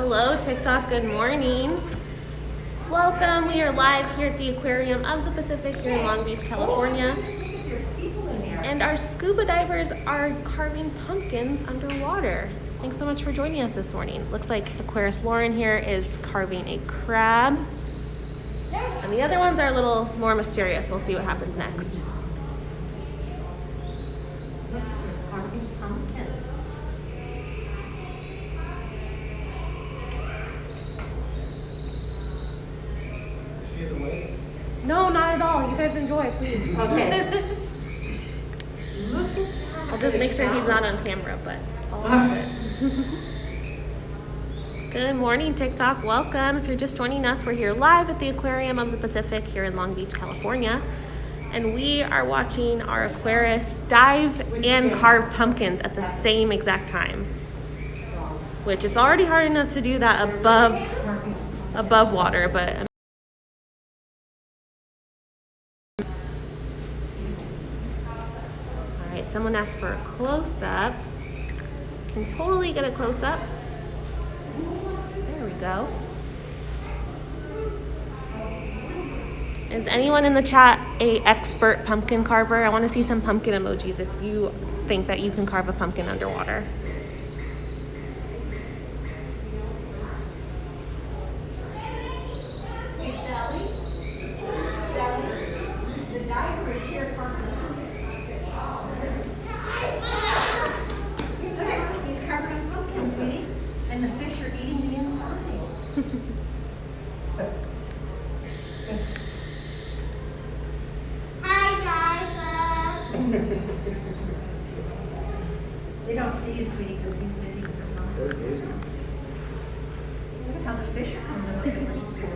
Hello TikTok, good morning. Welcome, we are live here at the Aquarium of the Pacific here in Long Beach, California. And our scuba divers are carving pumpkins underwater. Thanks so much for joining us this morning. Looks like Aquarius Lauren here is carving a crab. And the other ones are a little more mysterious. We'll see what happens next. Carving pumpkins. See the way? No, not at all. You guys enjoy, please. Okay. Look at that. I'll just make sure he's not on camera, but all good. Good morning, TikTok. Welcome. If you're just joining us, we're here live at the Aquarium of the Pacific here in Long Beach, California. And we are watching our aquarists dive and carve pumpkins at the same exact time. Which it's already hard enough to do that above water, but alright, someone asked for a close-up. Can totally get a close-up. There we go. Is anyone in the chat a expert pumpkin carver? I want to see some pumpkin emojis if you think that you can carve a pumpkin underwater. Hey, Sally. Sally, the diver is here carving Look at, he's carving a pumpkin, sweetie, and the fish are eating the inside. They don't see you, sweetie, because he's busy with the mom. They're busy. Look at how the fish are coming up with the school.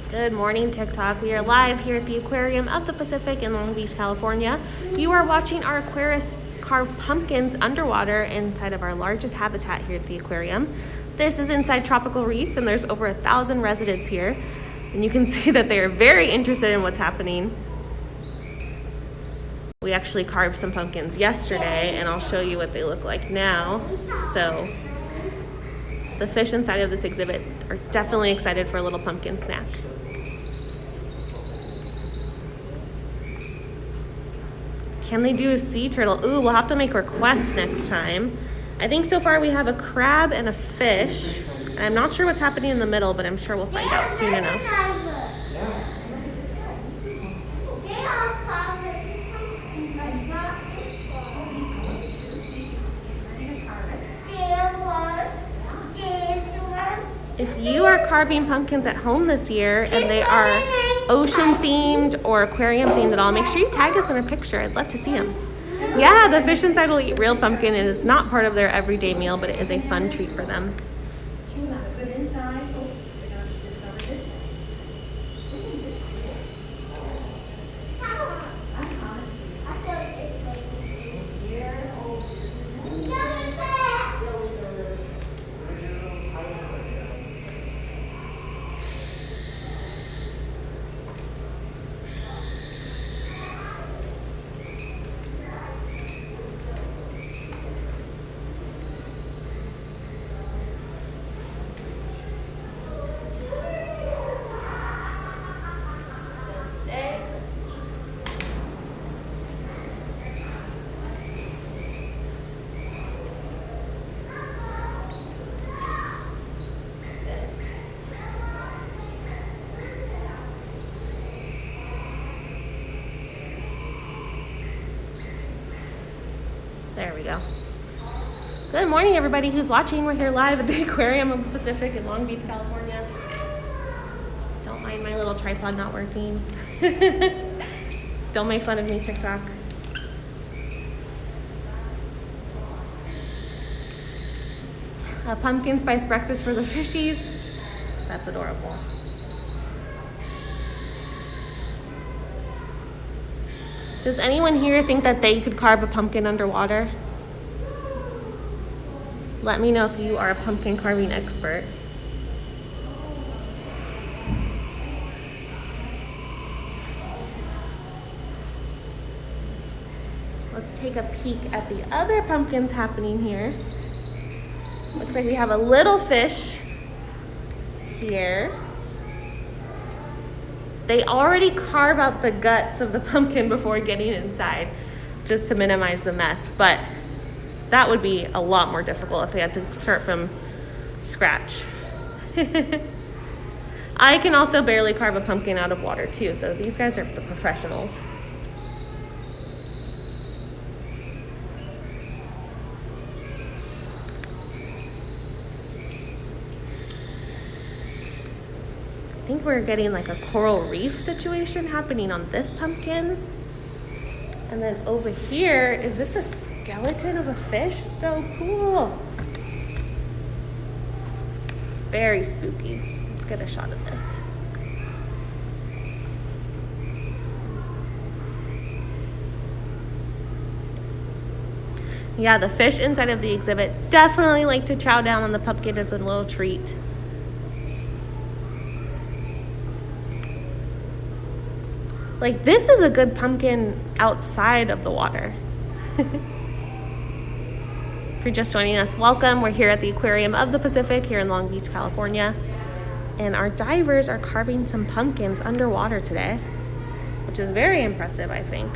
Good morning, TikTok. We are live here at the Aquarium of the Pacific in Long Beach, California. You are watching our aquarists carve pumpkins underwater inside of our largest habitat here at the aquarium. This is inside Tropical Reef, and there's over 1,000 residents here. And you can see that they are very interested in what's happening. We actually carved some pumpkins yesterday, and I'll show you what they look like now. So the fish inside of this exhibit are definitely excited for a little pumpkin snack. Can they do a sea turtle? Ooh, we'll have to make requests next time. I think so far we have a crab and a fish. I'm not sure what's happening in the middle, but I'm sure we'll find out soon enough. If you are carving pumpkins at home this year and they are ocean themed or aquarium themed at all, make sure you tag us in a picture. I'd love to see them. Yeah, the fish inside will eat real pumpkin. It is not part of their everyday meal, but it is a fun treat for them. You got a good inside. Oh, they're going to discover this. Isn't this cool? I'm honestly. Here, There we go. Good morning, everybody who's watching. We're here live at the Aquarium of the Pacific in Long Beach, California. Don't mind my little tripod not working. Don't make fun of me, TikTok. A pumpkin spice breakfast for the fishies. That's adorable. Does anyone here think that they could carve a pumpkin underwater? Let me know if you are a pumpkin carving expert. Let's take a peek at the other pumpkins happening here. Looks like we have a little fish here. They already carve out the guts of the pumpkin before getting inside, just to minimize the mess, but that would be a lot more difficult if they had to start from scratch. I can also barely carve a pumpkin out of water too, so these guys are the professionals. I think we're getting like a coral reef situation happening on this pumpkin. And then over here, is this a skeleton of a fish? So cool. Very spooky. Let's get a shot of this. Yeah, the fish inside of the exhibit definitely like to chow down on the pumpkin as a little treat. Like, this is a good pumpkin outside of the water. If you're just joining us, welcome. We're here at the Aquarium of the Pacific here in Long Beach, California. And our divers are carving some pumpkins underwater today, which is very impressive, I think.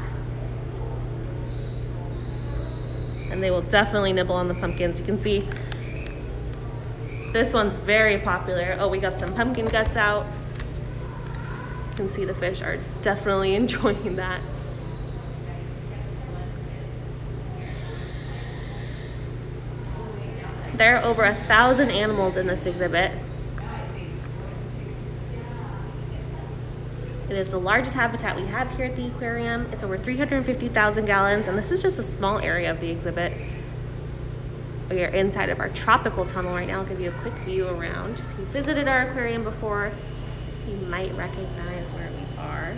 And they will definitely nibble on the pumpkins. You can see this one's very popular. Oh, we got some pumpkin guts out. You can see the fish are definitely enjoying that. There are over 1,000 animals in this exhibit. It is the largest habitat we have here at the aquarium. It's over 350,000 gallons, and this is just a small area of the exhibit. We are inside of our tropical tunnel right now. I'll give you a quick view around. If you visited our aquarium before, you might recognize where we are.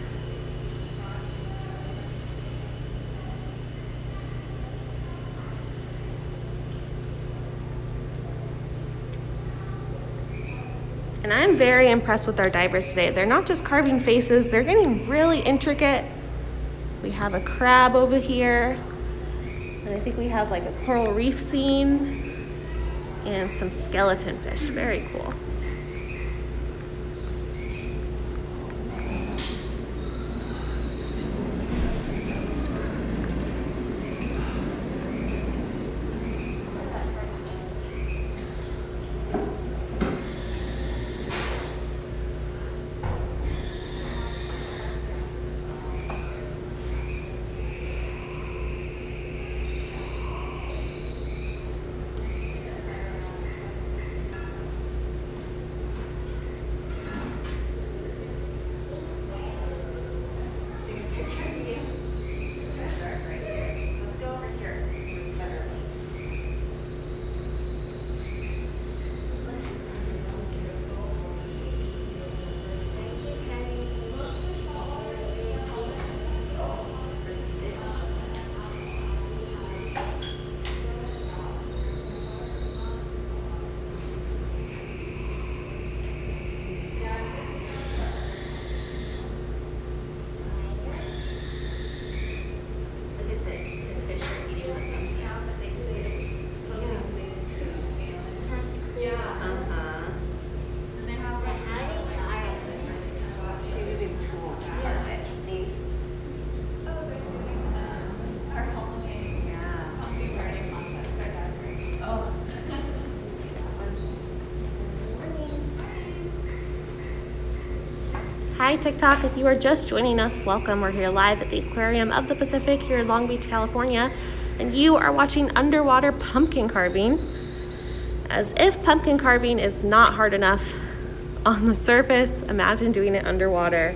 And I'm very impressed with our divers today. They're not just carving faces, they're getting really intricate. We have a crab over here, and I think we have like a coral reef scene and some skeleton fish. Very cool. Hi TikTok, if you are just joining us, welcome. We're here live at the Aquarium of the Pacific here in Long Beach, California, and you are watching underwater pumpkin carving. As if pumpkin carving is not hard enough on the surface, imagine doing it underwater.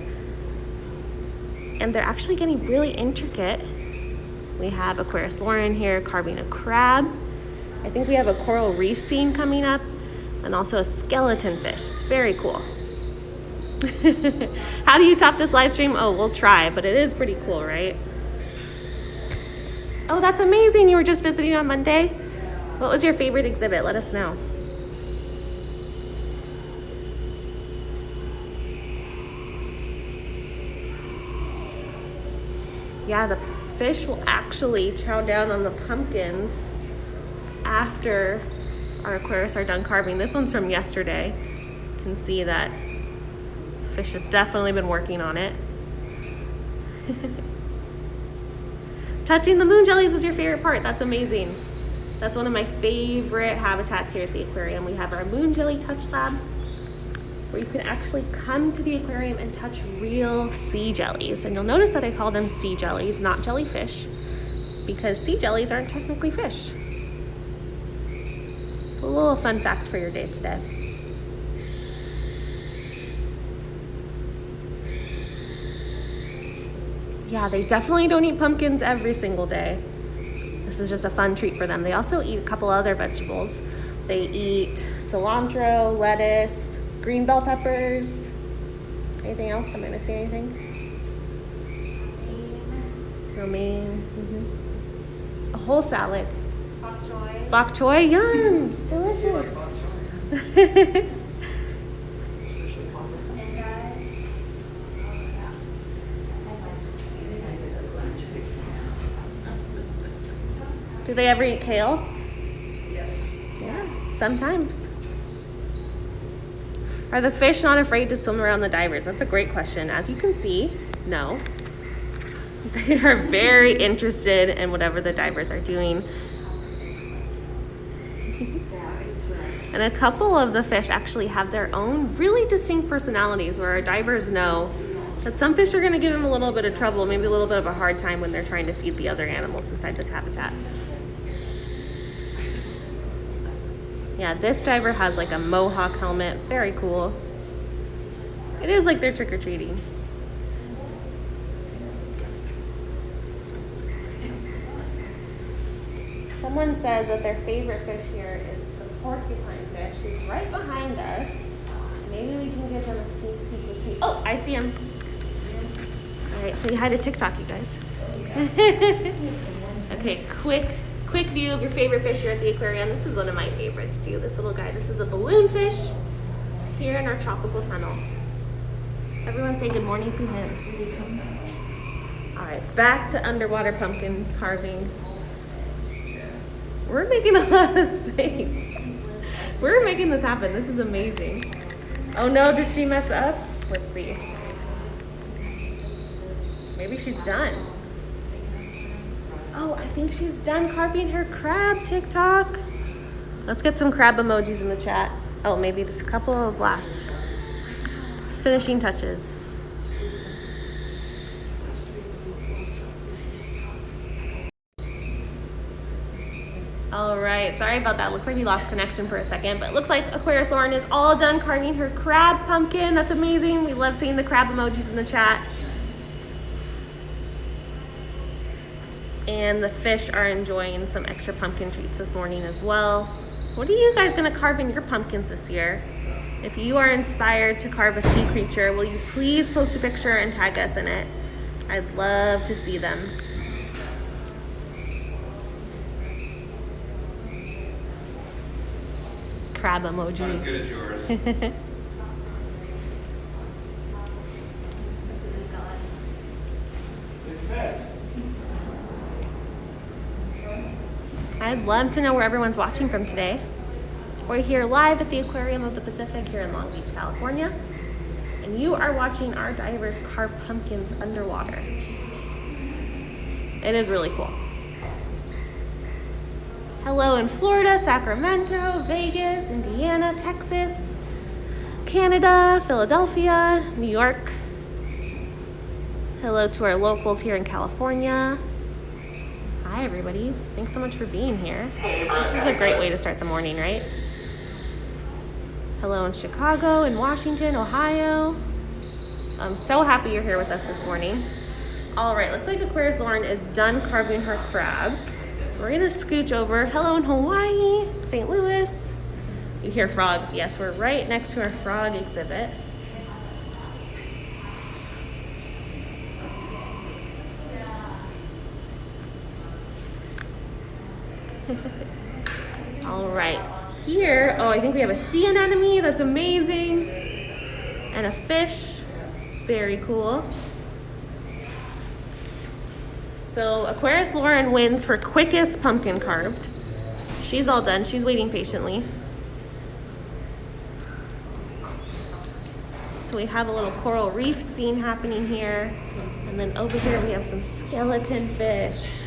And they're actually getting really intricate. We have Aquarius Lauren here carving a crab. I think we have a coral reef scene coming up, and also a skeleton fish. It's very cool. How do you top this live stream? Oh, we'll try, but it is pretty cool, right? Oh, that's amazing. You were just visiting on Monday? What was your favorite exhibit? Let us know. Yeah, the fish will actually chow down on the pumpkins after our aquarists are done carving. This one's from yesterday. You can see that fish have definitely been working on it. Touching the moon jellies was your favorite part. That's amazing. That's one of my favorite habitats here at the aquarium. We have our moon jelly touch lab, where you can actually come to the aquarium and touch real sea jellies. And you'll notice that I call them sea jellies, not jellyfish, because sea jellies aren't technically fish. So a little fun fact for your day today. Yeah, they definitely don't eat pumpkins every single day. This is just a fun treat for them. They also eat a couple other vegetables. They eat cilantro, lettuce, green bell peppers. Anything else? Am I missing anything? Romaine. A whole salad. Bok choy. Bok choy, yum! Delicious. Do they ever eat kale? Yes. Yeah, sometimes. Are the fish not afraid to swim around the divers? That's a great question. As you can see, no. They are very interested in whatever the divers are doing. And a couple of the fish actually have their own really distinct personalities, where our divers know that some fish are going to give them a little bit of trouble, maybe a little bit of a hard time when they're trying to feed the other animals inside this habitat. Yeah, this diver has like a mohawk helmet. Very cool. It is like they're trick-or-treating. Someone says that their favorite fish here is the porcupine fish. He's right behind us. Maybe we can give him a sneak peek and see. Oh, I see him. All right, say hi to TikTok, you guys. Okay, quick view of your favorite fish here at the aquarium. This is one of my favorites too, this little guy. This is a balloon fish here in our tropical tunnel. Everyone say good morning to him. All right, back to underwater pumpkin carving. We're making a lot of space. We're making this happen. This is amazing. Oh no, did she mess up? Let's see. Maybe she's done. Oh, I think she's done carving her crab, TikTok. Let's get some crab emojis in the chat. Oh, maybe just a couple of last finishing touches. All right, sorry about that. Looks like we lost connection for a second, but it looks like Aquarius Lauren is all done carving her crab pumpkin. That's amazing. We love seeing the crab emojis in the chat. And the fish are enjoying some extra pumpkin treats this morning as well. What are you guys gonna carve in your pumpkins this year? If you are inspired to carve a sea creature, will you please post a picture and tag us in it? I'd love to see them. Crab emoji. Not as good as yours. I'd love to know where everyone's watching from today. We're here live at the Aquarium of the Pacific here in Long Beach, California. And you are watching our divers carve pumpkins underwater. It is really cool. Hello in Florida, Sacramento, Vegas, Indiana, Texas, Canada, Philadelphia, New York. Hello to our locals here in California. Hi everybody, thanks so much for being here. This is a great way to start the morning, right? Hello in Chicago, in Washington, Ohio. I'm so happy you're here with us this morning. All right, looks like Aquarius Lauren is done carving her crab. So we're gonna scooch over. Hello in Hawaii, St. Louis. You hear frogs, yes, we're right next to our frog exhibit. All right, here, oh, I think we have a sea anemone. That's amazing. And a fish, very cool. So Aquarius Lauren wins for quickest pumpkin carved. She's all done. She's waiting patiently. So we have a little coral reef scene happening here. And then over here we have some skeleton fish.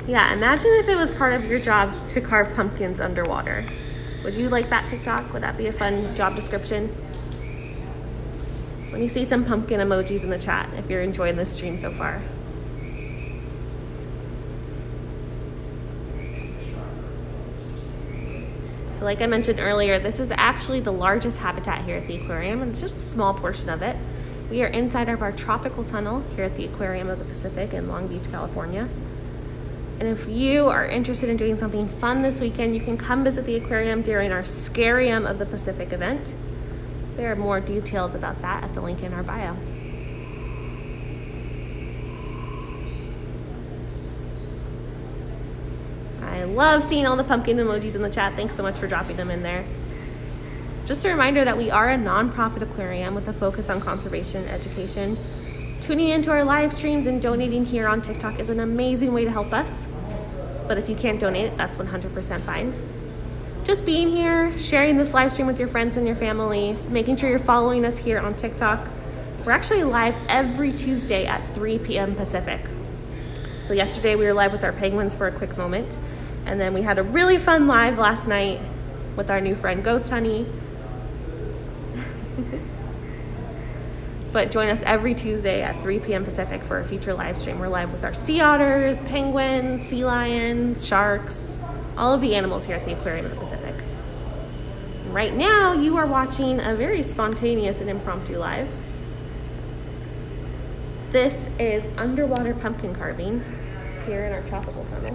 Yeah, imagine if it was part of your job to carve pumpkins underwater. Would you like that, TikTok? Would that be a fun job description? Let me see some pumpkin emojis in the chat if you're enjoying this stream so far. So like I mentioned earlier, this is actually the largest habitat here at the aquarium, and it's just a small portion of it. We are inside of our tropical tunnel here at the Aquarium of the Pacific in Long Beach, California. And if you are interested in doing something fun this weekend, you can come visit the aquarium during our Scarium of the Pacific event. There are more details about that at the link in our bio. I love seeing all the pumpkin emojis in the chat. Thanks so much for dropping them in there. Just a reminder that we are a nonprofit aquarium with a focus on conservation education. Tuning into our live streams and donating here on TikTok is an amazing way to help us. But if you can't donate, that's 100% fine. Just being here, sharing this live stream with your friends and your family, making sure you're following us here on TikTok. We're actually live every Tuesday at 3 p.m. Pacific. So yesterday we were live with our penguins for a quick moment. And then we had a really fun live last night with our new friend Ghost Honey. But join us every Tuesday at 3 p.m. Pacific for a future live stream. We're live with our sea otters, penguins, sea lions, sharks, all of the animals here at the Aquarium of the Pacific. Right now, you are watching a very spontaneous and impromptu live. This is underwater pumpkin carving here in our tropical tunnel.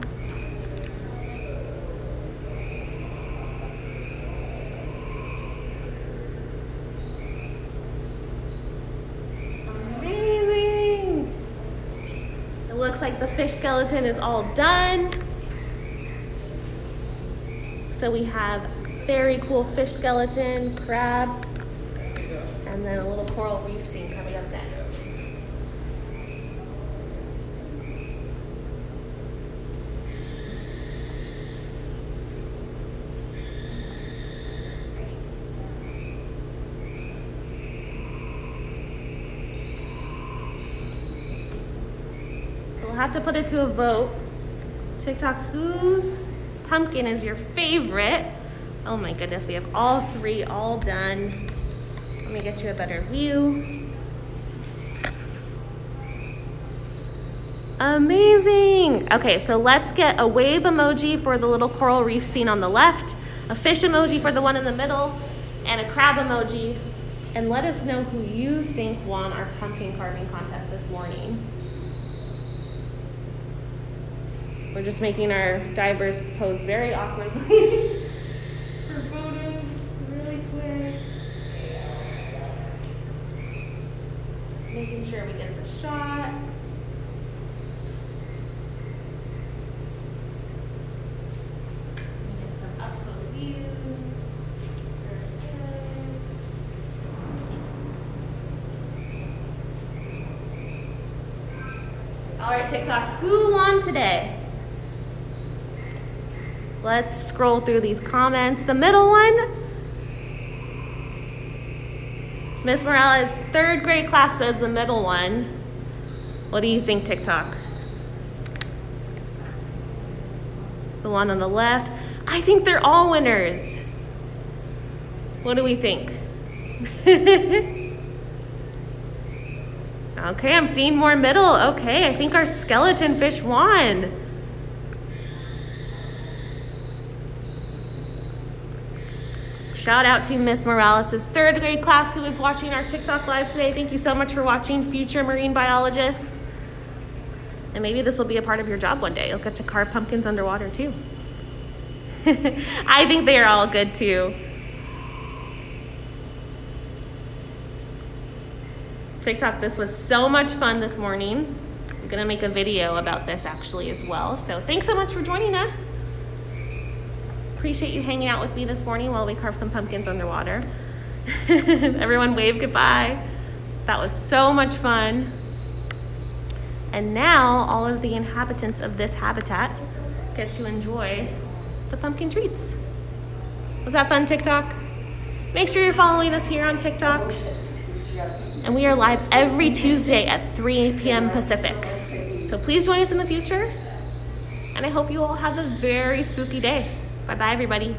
Looks like the fish skeleton is all done. So we have very cool fish skeleton, crabs, and then a little coral reef scene coming up next. We'll have to put it to a vote. TikTok, whose pumpkin is your favorite? Oh my goodness, we have all three all done. Let me get you a better view. Amazing. Okay, so let's get a wave emoji for the little coral reef scene on the left, a fish emoji for the one in the middle, and a crab emoji. And let us know who you think won our pumpkin carving contest this morning. We're just making our divers pose very awkwardly for photos really quick. Making sure we get the shot. Get some up close views. All right, TikTok, who won today? Let's scroll through these comments. The middle one, Miss Morales, third grade class says the middle one. What do you think, TikTok? The one on the left. I think they're all winners. What do we think? Okay, I'm seeing more middle. Okay, I think our skeleton fish won. Shout out to Miss Morales' third grade class who is watching our TikTok live today. Thank you so much for watching, future marine biologists. And maybe this will be a part of your job one day. You'll get to carve pumpkins underwater too. I think they are all good too. TikTok, this was so much fun this morning. I'm gonna make a video about this actually as well. So thanks so much for joining us. Appreciate you hanging out with me this morning while we carve some pumpkins underwater. Everyone wave goodbye. That was so much fun. And now all of the inhabitants of this habitat get to enjoy the pumpkin treats. Was that fun, TikTok? Make sure you're following us here on TikTok. And we are live every Tuesday at 3 p.m. Pacific. So please join us in the future. And I hope you all have a very spooky day. Bye-bye, everybody.